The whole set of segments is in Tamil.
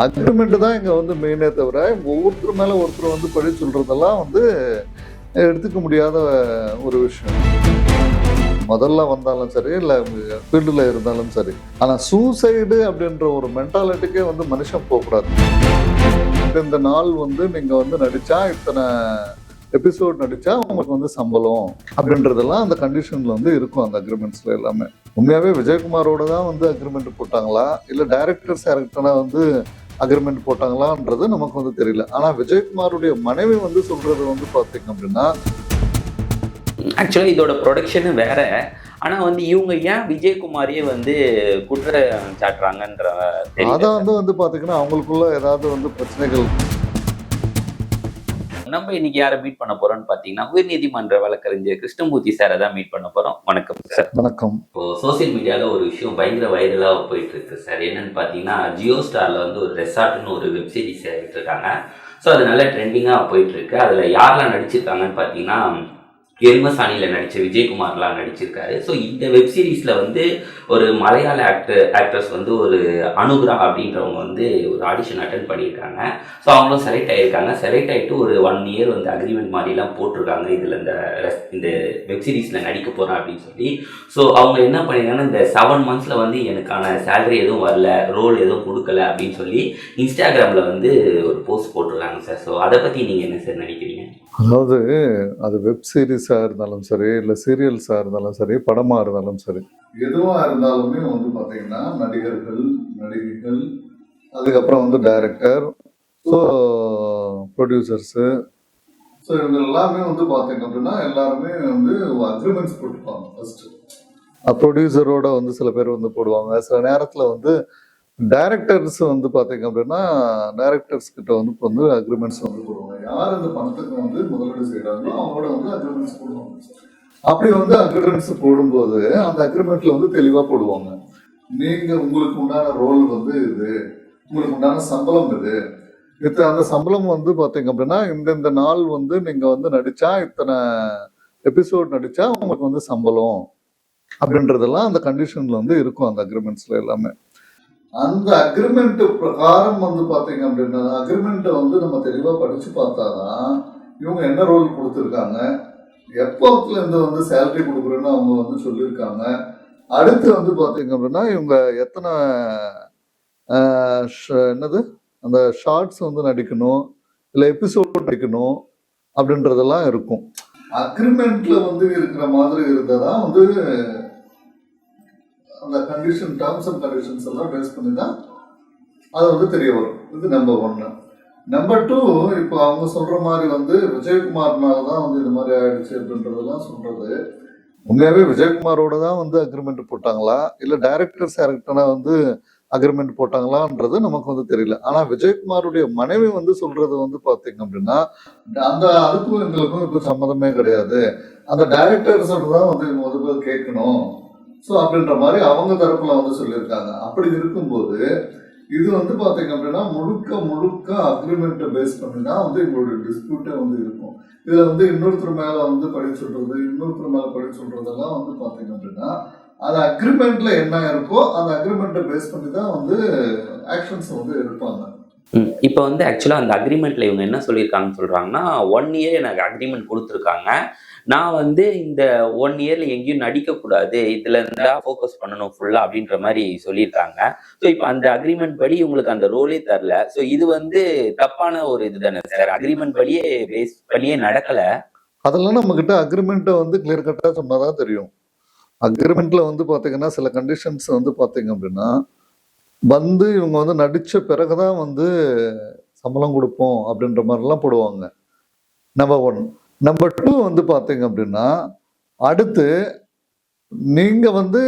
அக்ரிமெண்ட் தான் இங்க வந்து மெயினே தவிர ஒவ்வொருத்தர் மேல ஒருத்தர் வந்து பழி சொல்றதெல்லாம் வந்து எடுத்துக்க முடியாத ஒரு விஷயம். முதல்ல வந்தாலும் சரி, இல்லை ஃபீல்டில் இருந்தாலும் சரி. ஆனால் சூசைடு அப்படின்ற ஒரு மென்டாலிட்டிக்கே வந்து மனுஷன் போகக்கூடாது. இந்த நாள் வந்து நீங்கள் வந்து நடித்தா இத்தனை எபிசோட் நடித்தா உங்களுக்கு வந்து சம்பளம் அப்படின்றதெல்லாம் அந்த கண்டிஷனில் வந்து இருக்கும். அந்த அக்ரிமெண்ட்ஸில் எல்லாமே உண்மையாகவே விஜயகுமாரோட தான் வந்து அக்ரிமெண்ட் போட்டாங்களா, இல்லை டைரக்டர்ஸ் யாருக்கிட்டனா வந்து அக்ரிமெண்ட் போட்டாங்களான்றது நமக்கு வந்து தெரியல. ஆனால் விஜயகுமாருடைய மனைவி வந்து சொல்றது வந்து பார்த்தீங்க அப்படின்னா, ஆக்சுவலாக இதோட ப்ரொடக்ஷனு வேற. ஆனால் வந்து இவங்க ஏன் விஜயகுமாரியே வந்து குற்றம் சாட்டுறாங்கன்ற அதான் வந்து பார்த்தீங்கன்னா அவங்களுக்குள்ள ஏதாவது வந்து பிரச்சனைகள். நம்ம இன்னைக்கு யாரை மீட் பண்ண போறோம்னு பார்த்தீங்கன்னா உயர்நீதிமன்ற வழக்கறிஞர் கிருஷ்ணமூர்த்தி சாரை தான் மீட் பண்ண போறோம். வணக்கம் சார். வணக்கம். இப்போ சோசியல் மீடியாவில் ஒரு விஷயம் பயங்கர வைரலாக போயிட்டு இருக்கு சார். என்னன்னு பார்த்தீங்கன்னா ஜியோ ஸ்டாரில் வந்து ஒரு ரெசார்ட்னு ஒரு வெப் சீரிஸ் எடுத்துருக்காங்க. ஸோ அது நல்ல ட்ரெண்டிங்காக போயிட்டு இருக்கு. அதில் யாரெல்லாம் நடிச்சிருக்காங்கன்னு பார்த்தீங்கன்னா எல்மசானியில் நடித்த விஜயகுமார்லாம் நடிச்சிருக்காரு. ஸோ இந்த வெப் சீரிஸில் வந்து ஒரு மலையாள ஆக்ட்ரஸ் வந்து ஒரு அனுகிரா அப்படின்றவங்க வந்து ஒரு ஆடிஷன் அட்டன் பண்ணியிருக்காங்க. ஸோ அவங்களும் செலக்ட் ஆகியிருக்காங்க. செலக்ட் ஆகிட்டு ஒரு 1 year வந்து அக்ரிமெண்ட் மாதிரிலாம் போட்டிருக்காங்க. இதில் இந்த வெப் சீரிஸில் நடிக்க போகிறேன் அப்படின்னு சொல்லி. ஸோ அவங்க என்ன பண்ணியிருக்காங்கன்னா இந்த 7 months வந்து எனக்கான சேலரி எதுவும் வரல, ரோல் எதுவும் கொடுக்கல அப்படின்னு சொல்லி இன்ஸ்டாகிராமில் வந்து ஒரு போஸ்ட் போட்டிருக்காங்க சார். ஸோ அதை பற்றி நீங்கள் என்ன சார் நினைக்கிறீங்க? அதாவது அது வெப் சீரிஸாக இருந்தாலும் சரி, இல்லை சீரியல்ஸாக இருந்தாலும் சரி, படமாக இருந்தாலும் சரி, எதுவாக இருந்தாலுமே வந்து பார்த்தீங்கன்னா நடிகர்கள், நடிகைகள், அதுக்கப்புறம் வந்து டைரக்டர், ஸோ ப்ரொடியூசர்ஸு, ஸோ இவங்க எல்லாமே வந்து பார்த்தீங்க அப்படின்னா எல்லாருமே வந்து அக்ரிமெண்ட்ஸ் போட்டுப்பாங்க. ஃபர்ஸ்ட் ப்ரொடியூசரோட வந்து சில பேர் வந்து போடுவாங்க. சில நேரத்தில் வந்து டைரக்டர்ஸ் வந்து பார்த்தீங்க அப்படின்னா டைரக்டர்ஸ் கிட்ட வந்து அக்ரிமெண்ட்ஸ் வந்து போடுவாங்க. யார் அந்த பணத்துக்கு வந்து முதலீடு செய்யறாங்களோ அவங்களோட வந்து அக்ரிமெண்ட்ஸ் போடுவாங்க. அப்படி வந்து அக்ரிமெண்ட்ஸ் போடும்போது அந்த அக்ரிமெண்ட்ல வந்து தெளிவா போடுவாங்க. நீங்க உங்களுக்கு உண்டான ரோல் வந்து இது, உங்களுக்கு உண்டான சம்பளம் இது, அந்த சம்பளம் வந்து பாத்தீங்க அப்படின்னா இந்த நாள் வந்து நீங்க வந்து நடிச்சா இத்தனை எபிசோட் நடிச்சா உங்களுக்கு வந்து சம்பளம் அப்படின்றதெல்லாம் அந்த கண்டிஷன்ல வந்து இருக்கும். அந்த அக்ரிமெண்ட்ஸ்ல எல்லாமே அந்த அக்ரிமெண்ட் பிரகாரம் வந்து பாத்தீங்க அப்படின்னா அக்ரிமெண்ட்டை வந்து நம்ம தெளிவா படிச்சு பார்த்தாதான் இவங்க என்ன ரோல் கொடுத்துருக்காங்க, எப்போத்துல இருந்து வந்து சேலரி கொடுக்குறேன்னு அவங்க வந்து சொல்லியிருக்காங்க. அடுத்து வந்து பாத்தீங்க அப்படின்னா இவங்க எத்தனை என்னது அந்த ஷார்ட்ஸ் வந்து நடிக்கணும், இல்லை எபிசோட் நடிக்கணும் அப்படின்றதெல்லாம் இருக்கும். அக்ரிமெண்ட்ல வந்து இருக்கிற மாதிரி இருந்ததான் வந்து அந்த கண்டிஷன், டேர்ம்ஸ் அண்ட் கண்டிஷன்ஸ் எல்லாம் பேஸ் பண்ணி தான் அது வந்து தெரிய வரும். இது நம்பர் 1. நம்பர் 2, இப்போ அவங்க சொல்ற மாதிரி வந்து விஜயகுமார்னால தான் வந்து இது மாதிரி ஆயிடுச்சு அப்படின்றதெல்லாம் சொல்றது உண்மையாவே விஜயகுமாரோட தான் வந்து அக்ரிமெண்ட் போட்டாங்களா, இல்லை டைரக்டர்ஸ் யாருக்கிட்டனா வந்து அக்ரிமெண்ட் போட்டாங்களான்றது நமக்கு வந்து தெரியல. ஆனா விஜயகுமாருடைய மனைவி வந்து சொல்றது வந்து பாத்தீங்க அப்படின்னா அந்த அதுக்கும் எங்களுக்கும் இப்போ சம்மதமே கிடையாது, அந்த டைரக்டர்ஸோட தான் வந்து இவங்க வந்து கேட்கணும், ஸோ அப்படின்ற மாதிரி அவங்க தரப்புல வந்து சொல்லியிருக்காங்க. அப்படி இருக்கும்போது இது வந்து பார்த்தீங்க அப்படின்னா முழுக்க அக்ரிமெண்ட்டை பேஸ் பண்ணி தான் வந்து எங்களுடைய டிஸ்பியூட்டே வந்து இருக்கும். இதில் வந்து இன்னொருத்தர் மேலே வந்து பழி சொல்றது, இன்னொருத்தர் மேலே பழி சொல்றதெல்லாம் வந்து பார்த்தீங்க அப்படின்னா அது அக்ரிமெண்ட்ல என்ன இருக்கோ அந்த அக்ரிமெண்ட்டை பேஸ் பண்ணி தான் வந்து ஆக்ஷன்ஸ் வந்து எடுப்பாங்க. இப்போ வந்து ஆக்சுவலாக அந்த அக்ரிமெண்ட்ல இவங்க என்ன சொல்லியிருக்காங்கன்னு சொல்றாங்கன்னா 1 year எனக்கு அக்ரிமெண்ட் கொடுத்துருக்காங்க. நான் வந்து இந்த 1 yearல எங்கேயும் நடிக்கக்கூடாது, இதுல இருந்தா ஃபோக்கஸ் பண்ணணும் ஃபுல்லா அப்படின்ற மாதிரி சொல்லியிருக்காங்க. ஸோ இப்போ அந்த அக்ரிமெண்ட் படி உங்களுக்கு அந்த ரோலே தரல. ஸோ இது வந்து தப்பான ஒரு இதுதானே சார்? அக்ரிமெண்ட் படியே பேஸ் பண்ணியே நடக்கல. அதெல்லாம் நம்ம கிட்ட அக்ரிமெண்ட்டை வந்து கிளியர் கட்டா சொன்னாதான் தெரியும். அக்ரிமெண்ட்ல வந்து பாத்தீங்கன்னா சில கண்டிஷன்ஸ் வந்து பாத்தீங்க அப்படின்னா வந்து இவங்க வந்து நடிச்ச பிறகுதான் வந்து சம்பளம் கொடுப்போம் அப்படின்ற மாதிரிலாம் போடுவாங்க. நம்பர் 1. நம்பர் 2 வந்து பாத்தீங்க அப்படின்னா அடுத்து நீங்க வந்து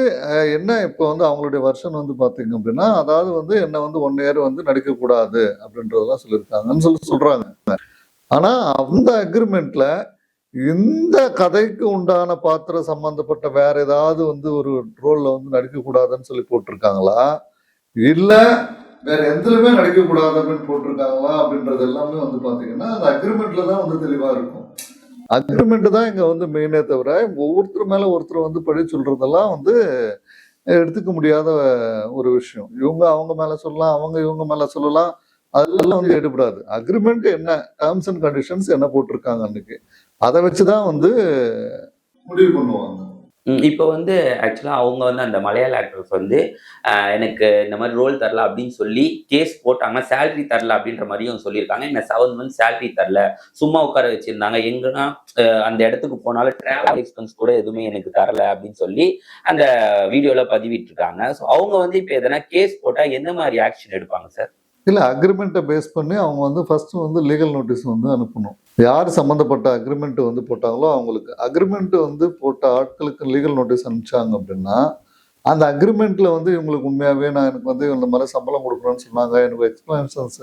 என்ன இப்போ வந்து அவங்களுடைய வருஷன் வந்து பாத்தீங்க அப்படின்னா அதாவது வந்து என்ன வந்து 1 year வந்து நடிக்க கூடாது அப்படின்றதெல்லாம் சொல்லியிருக்காங்கன்னு சொல்றாங்க. ஆனா அந்த அக்ரிமெண்ட்ல இந்த கதைக்கு உண்டான பாத்திரம் சம்பந்தப்பட்ட வேற ஏதாவது வந்து ஒரு ரோல்ல வந்து நடிக்க கூடாதுன்னு சொல்லி போட்டிருக்காங்களா, இல்ல வேற எதுலுமே நடிக்க கூடாது அப்படின்னு போட்டிருக்காங்களா அப்படின்றது எல்லாமே வந்து பாத்தீங்கன்னா அந்த அக்ரிமெண்ட்ல தான் வந்து தெளிவா இருக்கும். அக்ரிமெண்ட் தான் இங்க வந்து மெயினே தவிர ஒவ்வொருத்தர் மேல ஒருத்தர் வந்து பழி சொல்றதெல்லாம் வந்து எடுத்துக்க முடியாத ஒரு விஷயம். இவங்க அவங்க மேல சொல்லலாம், அவங்க இவங்க மேல சொல்லலாம். அதெல்லாம் வந்து எடுபடாது. அக்ரிமெண்ட் என்ன, டேர்ம்ஸ் அண்ட் கண்டிஷன்ஸ் என்ன போட்டிருக்காங்க அன்னைக்கு, அதை வச்சுதான் வந்து முடிவு பண்ணுவாங்க. இப்போ வந்து ஆக்சுவலாக அவங்க வந்து அந்த மலையாள ஆக்டர்ஸ் வந்து எனக்கு இந்த மாதிரி ரோல் தரல அப்படின்னு சொல்லி கேஸ் போட்டாங்க. சேலரி தரல அப்படின்ற மாதிரியும் சொல்லியிருக்காங்க. என்ன 7 மந்த்ஸ் சேலரி தரல, சும்மா உட்கார வச்சிருந்தாங்க. எங்கன்னா அந்த இடத்துக்கு போனாலும் டிராவல் எக்ஸ்பென்ஸ் கூட எதுவுமே எனக்கு தரல அப்படின்னு சொல்லி அந்த வீடியோல பதிவிட்டிருக்காங்க. ஸோ அவங்க வந்து இப்போ எதனா கேஸ் போட்டால் எந்த மாதிரி ஆக்ஷன் எடுப்பாங்க சார்? இல்ல, அக்ரிமெண்ட்டை பேஸ் பண்ணி அவங்க வந்து ஃபர்ஸ்ட் வந்து லீகல் நோட்டீஸ் வந்து அனுப்பணும். யார் சம்மந்தப்பட்ட அக்ரிமெண்ட் வந்து போட்டாங்களோ அவங்களுக்கு, அக்ரிமெண்ட் வந்து போட்ட ஆட்களுக்கு லீகல் நோட்டீஸ் அனுப்பிச்சாங்க அப்படின்னா, அந்த அக்ரிமெண்ட்ல வந்து இவங்களுக்கு உண்மையாவே நான் எனக்கு வந்து இந்த மாதிரி சம்பளம் கொடுக்குறேன்னு சொன்னாங்க, எனக்கு எக்ஸ்பிளனேஷன்ஸ்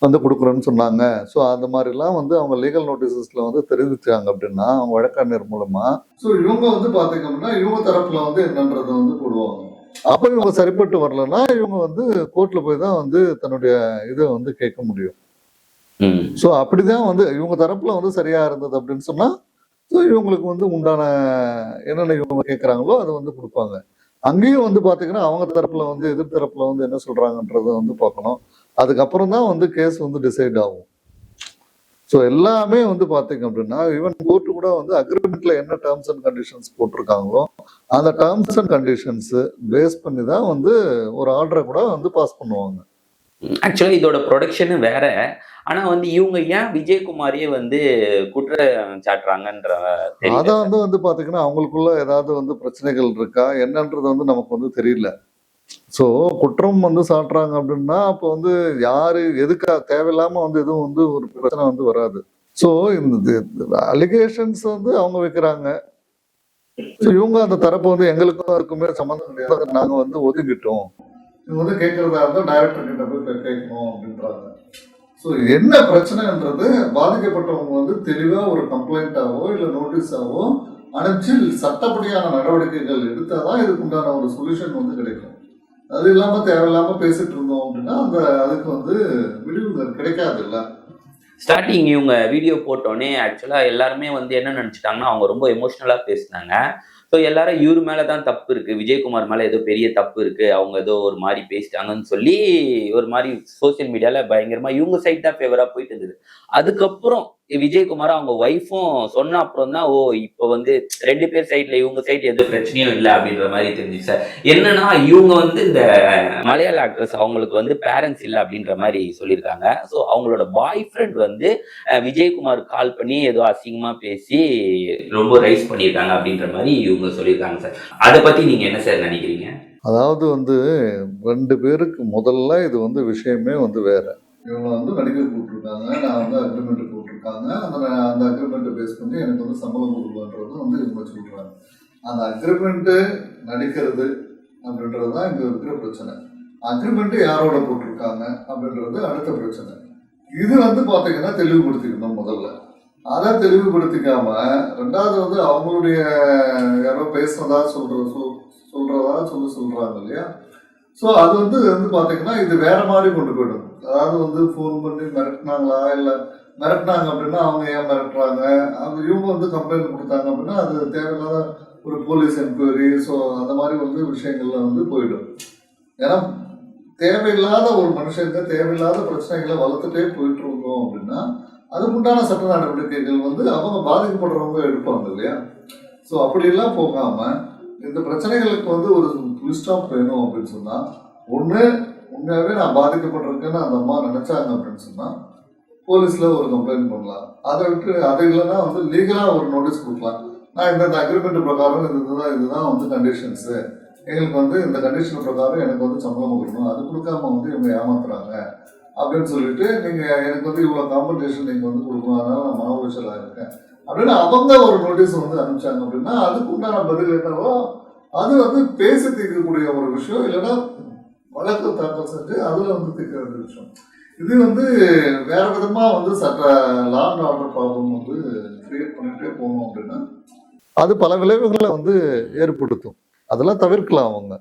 வந்து கொடுக்குறேன்னு சொன்னாங்க. ஸோ அந்த மாதிரிலாம் வந்து அவங்க லீகல் நோட்டீசஸ்ல வந்து தெரிவிச்சாங்க அப்படின்னா அவங்க வழக்கறிஞர் மூலமா, ஸோ இவங்க வந்து பாத்தீங்க அப்படின்னா இவங்க தரப்புல வந்து என்னன்றதை வந்து போடுவாங்க. அப்ப இவங்க சரிப்பட்டு வரலன்னா இவங்க வந்து கோர்ட்ல போய் தான் வந்து தன்னுடைய இதை வந்து கேட்க முடியும். ஸோ அப்படிதான் வந்து இவங்க தரப்புல வந்து சரியா இருந்தது அப்படின்னு சொன்னா, ஸோ இவங்களுக்கு வந்து உண்டான என்னென்ன இவங்க கேட்குறாங்களோ அதை வந்து கொடுப்பாங்க. அங்கேயும் வந்து பாத்தீங்கன்னா அவங்க தரப்புல வந்து எதிர் தரப்புல வந்து என்ன சொல்றாங்கன்றத வந்து பார்க்கணும். அதுக்கப்புறம் தான் வந்து கேஸ் வந்து டிசைட் ஆகும். ஸோ எல்லாமே வந்து பாத்தீங்க அப்படின்னா ஈவன் கோர்ட்டு கூட வந்து அக்ரிமெண்ட்ல என்ன டேர்ம்ஸ் அண்ட் கண்டிஷன்ஸ் போட்டிருக்காங்களோ அந்த டேர்ம்ஸ் அண்ட் கண்டிஷன்ஸ் பேஸ் பண்ணி தான் வந்து ஒரு ஆர்டரை கூட வந்து பாஸ் பண்ணுவாங்க. ஆக்சுவலாக இதோட ப்ரொடக்ஷனு வேற. ஆனால் வந்து இவங்க ஏன் விஜயகுமாரியே வந்து குற்றம் சாட்டுறாங்கன்ற தெரியல அதான் சார். வந்து பாத்தீங்கன்னா அவங்களுக்குள்ள ஏதாவது வந்து பிரச்சனைகள் இருக்கா என்னன்றது வந்து நமக்கு வந்து தெரியல. ஸோ குற்றம் வந்து சாட்டுறாங்க அப்படின்னா அப்போ வந்து யாரு எதுக்கா தேவையில்லாம வந்து எதுவும் வந்து ஒரு பிரச்சனை வந்து வராது. ஸோ இந்த அலிகேஷன்ஸ் வந்து அவங்க வைக்கிறாங்க. ஸோ இவங்க அந்த தரப்பு வந்து எங்களுக்கும் இருக்குமே சம்மந்தம் கிடையாது, நாங்க வந்து ஒதுங்கிட்டோம், இது வந்து கேட்கறதா இருந்தால் டைரக்டர் கிட்ட போய் கேட்கணும் அப்படின்றாங்க. ஸோ என்ன பிரச்சனைன்றது பாதிக்கப்பட்டவங்க வந்து தெளிவா ஒரு கம்ப்ளைண்டாவோ இல்லை நோட்டீஸாவோ அனுப்பிச்சு சட்டப்படியான நடவடிக்கைகள் எடுத்தாதான் இதுக்கு உண்டான ஒரு சொல்யூஷன் வந்து கிடைக்கும். அது இல்லாம தேவையில்லாம பேசிட்டு இருந்தோம் அப்படின்னா அந்த அதுக்கு வந்து விடிவு கிடைக்காது இல்ல. ஸ்டார்டிங் இவங்க வீடியோ போட்டோன்னே ஆக்சுவலாக எல்லாருமே வந்து என்ன நினச்சிட்டாங்கன்னா அவங்க ரொம்ப எமோஷ்னலாக பேசினாங்க. ஸோ எல்லாரும் இவர் மேலே தான் தப்பு இருக்குது, விஜயகுமார் மேலே ஏதோ பெரிய தப்பு இருக்குது, அவங்க ஏதோ ஒரு மாதிரி பேசிட்டாங்கன்னு சொல்லி ஒரு மாதிரி சோசியல் மீடியாவில் பயங்கரமாக இவங்க சைட் தான் ஃபேவராக போயிட்டு இருந்தது. அதுக்கப்புறம் விஜயகுமார் அவங்க ஒய்ஃபும் சொன்ன அப்புறம் தான் ஓ இப்போ வந்து 2 பேர் சைட்ல இவங்க சைட் எதுவும் பிரச்சனையும் இல்லை அப்படின்ற மாதிரி தெரிஞ்சுச்சு சார். என்னன்னா இவங்க வந்து இந்த மலையாள ஆக்ட்ரஸ் அவங்களுக்கு வந்து பேரண்ட்ஸ் இல்லை அப்படின்ற மாதிரி சொல்லியிருக்காங்க. ஸோ அவங்களோட பாய் ஃப்ரெண்ட் வந்து விஜயகுமார் கால் பண்ணி ஏதோ அசிங்கமா பேசி ரொம்ப ரைஸ் பண்ணியிருக்காங்க அப்படின்ற மாதிரி இவங்க சொல்லியிருக்காங்க சார். அதை பத்தி நீங்க என்ன சார் நினைக்கிறீங்க? அதாவது வந்து 2 பேருக்கு முதல்ல இது வந்து விஷயமே வந்து வேற. இவங்க வந்து நடிகர் கூப்பிட்டுருக்காங்க, நான் வந்து அக்ரிமெண்ட் கூப்பிட்டுருக்காங்க, அந்த அக்ரிமெண்ட்டை பேஸ் பண்ணி எனக்கு வந்து சம்பளம் கொடுக்கலான்றது வந்து இவங்க சொல்றாங்க. அந்த அக்ரிமெண்ட்டு நடிக்கிறது அப்படின்றது தான் இங்க இருக்கிற பிரச்சனை. அக்ரிமெண்ட் யாரோட போட்டிருக்காங்க அப்படின்றது அடுத்த பிரச்சனை. இது வந்து பாத்தீங்கன்னா தெளிவுபடுத்திக்கணும் முதல்ல. அதை தெளிவுபடுத்திக்காம ரெண்டாவது வந்து அவங்களுடைய யாரோ பேசுறதா சொல்றாங்க இல்லையா. ஸோ அது வந்து பாத்தீங்கன்னா இது வேற மாதிரி கொண்டு போயிடும். அதாவது வந்து ஃபோன் பண்ணி மிரட்டினாங்களா இல்லை மிரட்டினாங்க அப்படின்னா அவங்க ஏன் மிரட்டுறாங்க, அவங்க இவங்க வந்து கம்ப்ளைண்ட் கொடுத்தாங்க அப்படின்னா அது தேவையில்லாத ஒரு போலீஸ் என்கொயரி. ஸோ அந்த மாதிரி வந்து விஷயங்கள்ல வந்து போயிடும். ஏன்னா தேவையில்லாத ஒரு மனுஷங்க தேவையில்லாத பிரச்சனைகளை வளர்த்துட்டே போயிட்டு இருந்தோம் அப்படின்னா அதுக்குண்டான சட்ட நடவடிக்கைகள் வந்து அவங்க பாதிக்கப்படுறவங்க எடுப்பாங்க இல்லையா. ஸோ அப்படியெல்லாம் போகாம இந்த பிரச்சனைகளுக்கு வந்து ஒரு ஃபுல் ஸ்டாப் வேணும் அப்படின்னு சொன்னா, ஒன்று உண்மையாகவே நான் பாதிக்கப்பட்டிருக்கேன்னு அந்த அம்மா நினைச்சாங்க அப்படின்னு சொன்னா போலீஸ்ல ஒரு கம்ப்ளைண்ட் பண்ணலாம். அதை விட்டு அது இல்லைன்னா வந்து லீகலா ஒரு நோட்டீஸ் கொடுக்கலாம். நான் இந்த அக்ரிமெண்ட் பிரகாரம் இதுதான் வந்து கண்டிஷன்ஸு, எங்களுக்கு வந்து இந்த கண்டிஷன் பிரகாரம் எனக்கு வந்து சம்பளம் கொடுக்கணும், அது கொடுக்காம வந்து இவங்க ஏமாத்துறாங்க அப்படின்னு சொல்லிட்டு நீங்க எனக்கு வந்து இவ்வளவு காம்பன்சேஷன் நீங்க வந்து கொடுக்கணும், அதனால நான் மன உளைச்சலா இருக்கேன் அப்படின்னு அவங்க ஒரு நோட்டீஸ் வந்து அனுப்பிச்சாங்க அப்படின்னா அதுக்கு உண்டான பதில் என்னவோ அது வந்து பேசி தீர்க்கக்கூடிய ஒரு விஷயம், இல்லைன்னா வழக்கு தாக்கல் செஞ்சு அதுல வந்து தீர்க்க வேண்டிய விஷயம். இது வந்து வேற விதமா வந்து சட்ட லா அண்ட் ஆர்டர் ப்ராப்ளம் வந்து கிரியேட் பண்ணிட்டே போகணும் அப்படின்னா அது பல விளைவுகளை வந்து ஏற்படுத்தும். அதெல்லாம் தவிர்க்கலாம் அவங்க.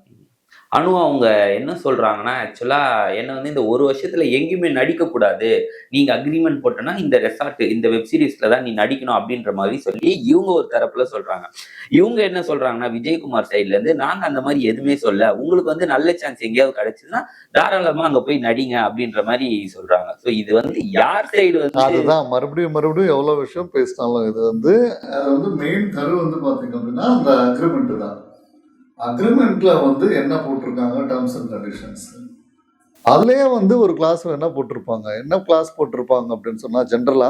அனு அவங்க என்ன சொல்றாங்கன்னா, ஆக்சுவலா என்ன வந்து இந்த ஒரு வருஷத்துல எங்கேயுமே நடிக்கக்கூடாது. நீங்க அக்ரீமெண்ட் போட்டனா இந்த ரெசார்ட் இந்த வெப் சீரிஸ்ல தான் நீ நடிக்கணும் அப்படின்ற மாதிரி சொல்லி இவங்க ஒரு தரப்புல சொல்றாங்க. இவங்க என்ன சொல்றாங்கன்னா, விஜயகுமார் சைட்ல இருந்து நாங்க அந்த மாதிரி எதுவுமே சொல்ல. உங்களுக்கு வந்து நல்ல சான்ஸ் எங்கேயாவது கிடைச்சதுன்னா தாராளமா அங்க போய் நடிங்க அப்படின்ற மாதிரி சொல்றாங்க. சோ இது வந்து யார் சைடு வந்து அதுதான் மறுபடியும் மறுபடியும் எவ்வளவு விஷயம் பேசினாலும் இது வந்து அது வந்து மெயின் கரு வந்து பாத்தீங்க அப்படின்னா அந்த அக்ரிமெண்ட் தான். அக்ரிமெண்ட்ல வந்து என்ன போட்டிருக்காங்க டேர்ம்ஸ் அண்ட் கண்டிஷன்ஸ், அதுலயே வந்து ஒரு கிளாஸ் என்ன போட்டிருப்பாங்க, என்ன கிளாஸ் போட்டிருப்பாங்க அப்படின்னு சொன்னா ஜென்ரலா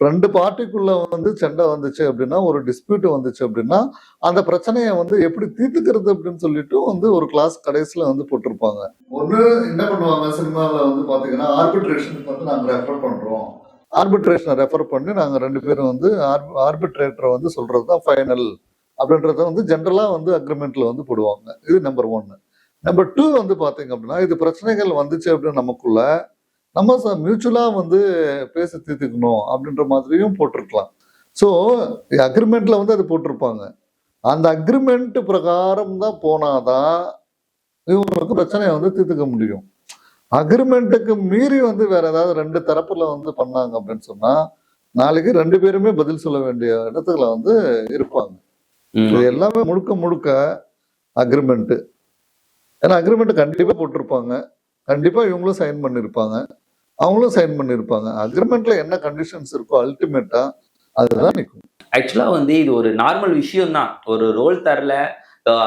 ரெண்டு பார்ட்டிக்குள்ள வந்து சண்டை வந்துச்சு அப்படின்னா, ஒரு டிஸ்பியூட் வந்துச்சு அப்படின்னா அந்த பிரச்சனையை வந்து எப்படி தீர்த்துக்கிறது அப்படின்னு சொல்லிட்டு வந்து ஒரு கிளாஸ் கடைசியில வந்து போட்டிருப்பாங்க. ஒண்ணு என்ன பண்ணுவாங்க சினிமாவில் வந்து பாத்தீங்கன்னா ஆர்பிட்ரேஷனுக்கு வந்து நாங்க ரெஃபர் பண்றோம், ஆர்பிட்ரேஷனை ரெஃபர் பண்ணி நாங்க ரெண்டு பேரும் வந்து ஆர்பிட்ரேட்டரை வந்து சொல்றதுதான் ஃபைனல் அப்படின்றத வந்து ஜென்ரலா வந்து அக்ரிமெண்ட்ல வந்து போடுவாங்க. இது நம்பர் 1. நம்பர் 2 வந்து பாத்தீங்க அப்படின்னா இது பிரச்சனைகள் வந்துச்சு அப்படின்னு நமக்குள்ள நம்ம மியூச்சுவலா வந்து பேசி தீர்த்துக்கணும் அப்படின்ற மாதிரியும் போட்டிருக்கலாம். ஸோ அக்ரிமெண்ட்ல வந்து அது போட்டிருப்பாங்க. அந்த அக்ரிமெண்ட் பிரகாரம் தான் போனாதான் இவங்களுக்கு பிரச்சனையை வந்து தீர்த்துக்க முடியும். அக்ரிமெண்ட்டுக்கு மீறி வந்து வேற ஏதாவது ரெண்டு தரப்புல வந்து பண்ணாங்க அப்படின்னு சொன்னா நாளைக்கு ரெண்டு பேருமே பதில் சொல்ல வேண்டிய இடத்துல வந்து இருப்பாங்க. இது எல்லாமே முழுக்க முழுக்க அக்ரிமெண்ட். ஏன்னா அக்ரிமெண்ட் கண்டிப்பா போட்டிருப்பாங்க, கண்டிப்பா இவங்களும் சைன் பண்ணிருப்பாங்க, அவங்களும் சைன் பண்ணிருப்பாங்க. அக்ரிமெண்ட்ல என்ன கண்டிஷன்ஸ் இருக்கோ அல்டிமேட்டா அதுதான் நிற்கும். ஆக்சுவலா வந்து இது ஒரு நார்மல் விஷயம் தான். ஒரு ரோல் தரல,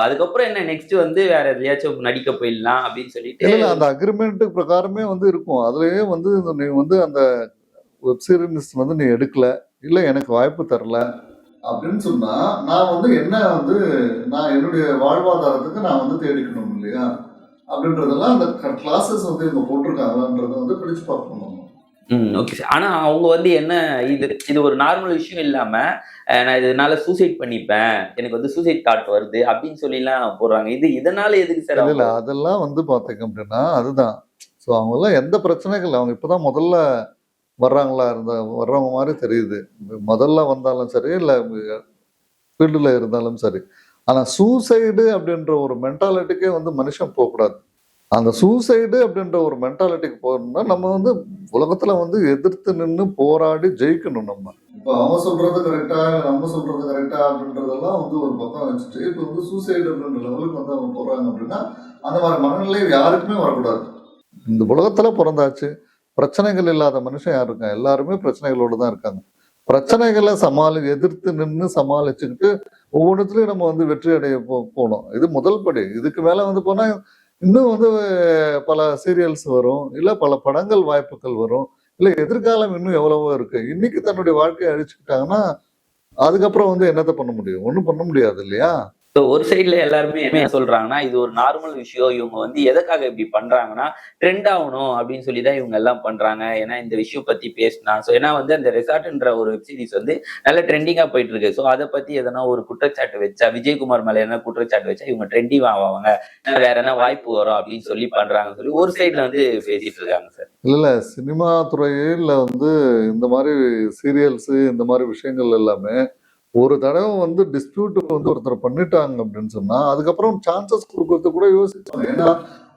அதுக்கப்புறம் என்ன நெக்ஸ்ட் வந்து வேற எதையாச்சும் நடிக்க போயிடலாம் அப்படின்னு சொல்லிட்டு இல்ல அந்த அக்ரிமெண்ட் பிரகாரமே வந்து இருக்கும். அதுலயே வந்து நீ வந்து அந்த வெப் சீரிஸ் வந்து நீ எடுக்கல, இல்ல எனக்கு வாய்ப்பு தரல அப்படின்னு சொன்னா நான் வந்து என்ன வந்து நான் என்னுடைய வாழ்வாதாரத்துக்கு நான் வந்து தேடிக்கணும் இல்லையா அப்படின்றதெல்லாம் அந்த கிளாஸஸ் வந்து இவங்க போட்டிருக்காங்கன்றத வந்து பிடிச்சு பார்க்கணும். Okay sir. ஆனா அவங்க வந்து என்ன இது ஒரு நார்மல் விஷயம் இல்லாம நான் இதனால சூசைட் பண்ணிப்பேன், எனக்கு வந்து சூசைட் தாட் வருது அப்படின்னு சொல்லி எல்லாம் போடுறாங்க. இதனால எதுக்கு சார்? இல்ல அதெல்லாம் வந்து பாத்தீங்க அப்படின்னா அதுதான். ஸோ அவங்க எல்லாம் எந்த பிரச்சனைகள் அவங்க இப்பதான் முதல்ல வர்றவங்க மாதிரி தெரியுது. முதல்ல வந்தாலும் சரி இல்ல ஃபீல்டுல இருந்தாலும் சரி. ஆனா சூசைடு அப்படின்ற ஒரு மென்டாலிட்டிக்கே வந்து மனுஷன் போகக்கூடாது. அந்த சூசைடு அப்படின்ற ஒரு மென்டாலிட்டிக்கு போகணும்னா நம்ம வந்து உலகத்துல வந்து எதிர்த்து நின்று போராடி ஜெயிக்கணும். நம்ம இப்போ அவன் சொல்றது கரெக்டா நம்ம சொல்றது கரெக்டா அப்படின்றதெல்லாம் வந்து ஒரு பக்கம் வச்சுட்டு இப்போ வந்து சூசைடு அப்படின்ற லெவலுக்கு வந்து அவங்க போறாங்க அப்படின்னா அந்த மாதிரி மனநிலை யாருக்குமே வரக்கூடாது. இந்த உலகத்துல பிறந்தாச்சு, பிரச்சனைகள் இல்லாத மனுஷன் யார் இருக்காங்க? எல்லாருமே பிரச்சனைகளோடு தான் இருக்காங்க. பிரச்சனைகளை எதிர்த்து நின்று சமாளிச்சுக்கிட்டு ஒவ்வொன்றத்துலயும் நம்ம வந்து வெற்றி அடைய போனோம். இது முதல் படி. இதுக்கு மேல வந்து போனா இன்னும் வந்து பல சீரியல்ஸ் வரும், இல்ல பல படங்கள் வாய்ப்புகள் வரும், இல்ல எதிர்காலம் இன்னும் எவ்வளவோ இருக்கு. இன்னைக்கு தன்னுடைய வாழ்க்கையை அழிச்சுக்கிட்டாங்கன்னா அதுக்கப்புறம் வந்து என்னத்தை பண்ண முடியும்? ஒன்றும் பண்ண முடியாது இல்லையா? ஒரு சைட்ல எல்லாருமே என்ன சொல்றாங்கன்னா இது ஒரு நார்மல் விஷயம், இவங்க வந்து எதுக்காக இப்படி பண்றாங்கன்னா ட்ரெண்ட் ஆகணும் அப்படின்னு சொல்லிதான் இவங்க எல்லாம் பண்றாங்க. ஏன்னா இந்த விஷயம் பத்தி பேசினா ஏன்னா வந்து அந்த ரெசார்ட்ன்ற ஒரு வெப் சீரிஸ் வந்து நல்ல ட்ரெண்டிங்கா போயிட்டு இருக்கு. ஸோ அதை பத்தி எதனா ஒரு குற்றச்சாட்டு வச்சா, விஜயகுமார் மேல என்ன குற்றச்சாட்டு வச்சா இவங்க ட்ரெண்டிங் ஆவாங்க, வேற என்ன வாய்ப்பு வரும் அப்படின்னு சொல்லி பண்றாங்கன்னு சொல்லி ஒரு சைட்ல வந்து பேசிட்டு இருக்காங்க சார். இல்ல சினிமா துறையில வந்து இந்த மாதிரி சீரியல்ஸ் இந்த மாதிரி விஷயங்கள் எல்லாமே ஒரு தடவை வந்து டிஸ்பியூட் வந்து ஒருத்தர் பண்ணிட்டாங்க அப்படின்னு சொன்னா அதுக்கப்புறம் சான்சஸ் கொடுக்கறது கூட யோசிப்பாங்க. ஏன்னா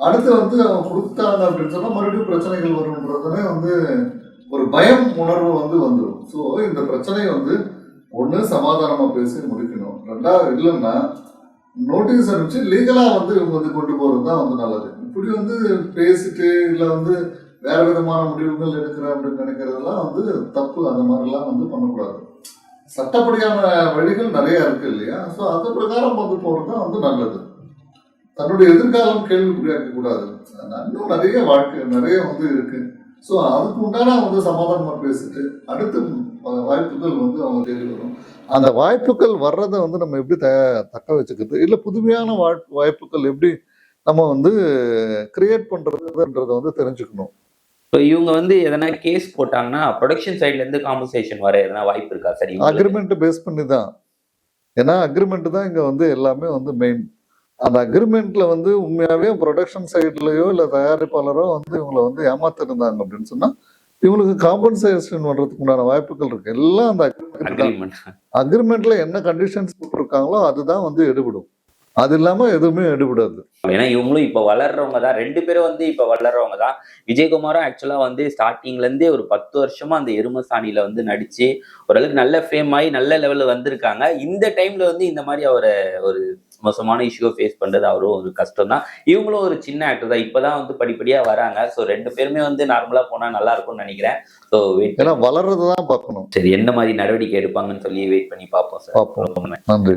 அடுத்து வந்து அவங்க கொடுத்தாங்க அப்படின்னு சொன்னா மறுபடியும் பிரச்சனைகள் வரும்ன்றதுனே வந்து ஒரு பயம் உணர்வு வந்து வந்துடும். ஸோ இந்த பிரச்சனையை வந்து ஒண்ணு சமாதானமா பேசி முடிக்கணும், ரெண்டாவது இல்லைன்னா நோட்டீஸ் அனுப்பிச்சு லீகலா வந்து இவங்க வந்து கொண்டு போறது தான் வந்து நல்லது. இப்படி வந்து பேசிட்டு இல்லை வந்து வேற விதமான முடிவுகள் எடுக்கிற அப்படின்னு நினைக்கிறதெல்லாம் வந்து தப்பு. அந்த மாதிரிலாம் வந்து பண்ணக்கூடாது. சட்டப்படியான வழிகள் நிறைய இருக்கு இல்லையா? ஸோ அது பிரகாரம் வந்து போறது தான் வந்து நல்லது. தன்னுடைய எதிர்காலம் கேள்விக்குறியாக்க கூடாது. இன்னும் நிறைய வாழ்க்கை நிறைய வந்து இருக்கு. ஸோ அதுக்கு உண்டான வந்து சமாதானமா பேசிட்டு அடுத்த வாய்ப்புகள் வந்து அவங்க தேடி வரும். அந்த வாய்ப்புகள் வர்றதை வந்து நம்ம எப்படி தக்க வச்சுக்கிறது, இல்லை புதுமையான வாய்ப்புகள் எப்படி நம்ம வந்து கிரியேட் பண்றதுன்றத வந்து தெரிஞ்சுக்கணும். ஸோ இவங்க வந்து எதனா கேஸ் போட்டாங்கன்னா ப்ரொடக்ஷன் சைட்ல இருந்து காம்பன்சேஷன் வர எதனா வாய்ப்பு இருக்கா சார்? அக்ரிமெண்ட் பேஸ் பண்ணி தான். ஏன்னா அக்ரிமெண்ட் தான் இங்க வந்து எல்லாமே வந்து மெயின். அந்த அக்ரிமெண்ட்ல வந்து உண்மையாவே ப்ரொடக்ஷன் சைட்லயோ இல்ல தயாரிப்பாளரோ வந்து இவங்களை வந்து ஏமாத்திருந்தாங்க அப்படின்னு சொன்னா இவங்களுக்கு காம்பன்சேஷன் பண்றதுக்கு உண்டான வாய்ப்புகள் இருக்கு. எல்லாம் அந்த அக்ரிமெண்ட்ல என்ன கண்டிஷன்ஸ் போட்டிருக்காங்களோ அதுதான் வந்து எடுபடும். அது இல்லாம எதுவுமே எடுபடாது. ஏன்னா இவங்களும் இப்போ வளர்றவங்க தான், 2 பேரும் வந்து இப்போ வளர்றவங்க தான். விஜயகுமாரும் ஆக்சுவலா வந்து ஸ்டார்டிங்ல இருந்தே ஒரு 10 வருஷமா அந்த எருமசாணியில வந்து நடிச்சு ஓரளவுக்கு நல்ல ஃபேம் ஆகி நல்ல லெவல்ல வந்திருக்காங்க. இந்த டைம்ல வந்து இந்த மாதிரி அவரை ஒரு மோசமான இஷ்யூ ஃபேஸ் பண்றது அவரும் ஒரு கஷ்டம் தான். இவங்களும் ஒரு சின்ன ஆக்டர் தான், இப்பதான் வந்து படிப்படியா வராங்க. ஸோ 2 பேருமே வந்து நார்மலா போனா நல்லா இருக்கும்னு நினைக்கிறேன். ஸோ வெயிட் ஏன்னா வளர்றதை தான் பார்க்கணும். சரி என்ன மாதிரி நடவடிக்கை எடுப்பாங்கன்னு சொல்லி வெயிட் பண்ணி பார்ப்போம் சார். பார்ப்போம். நன்றி.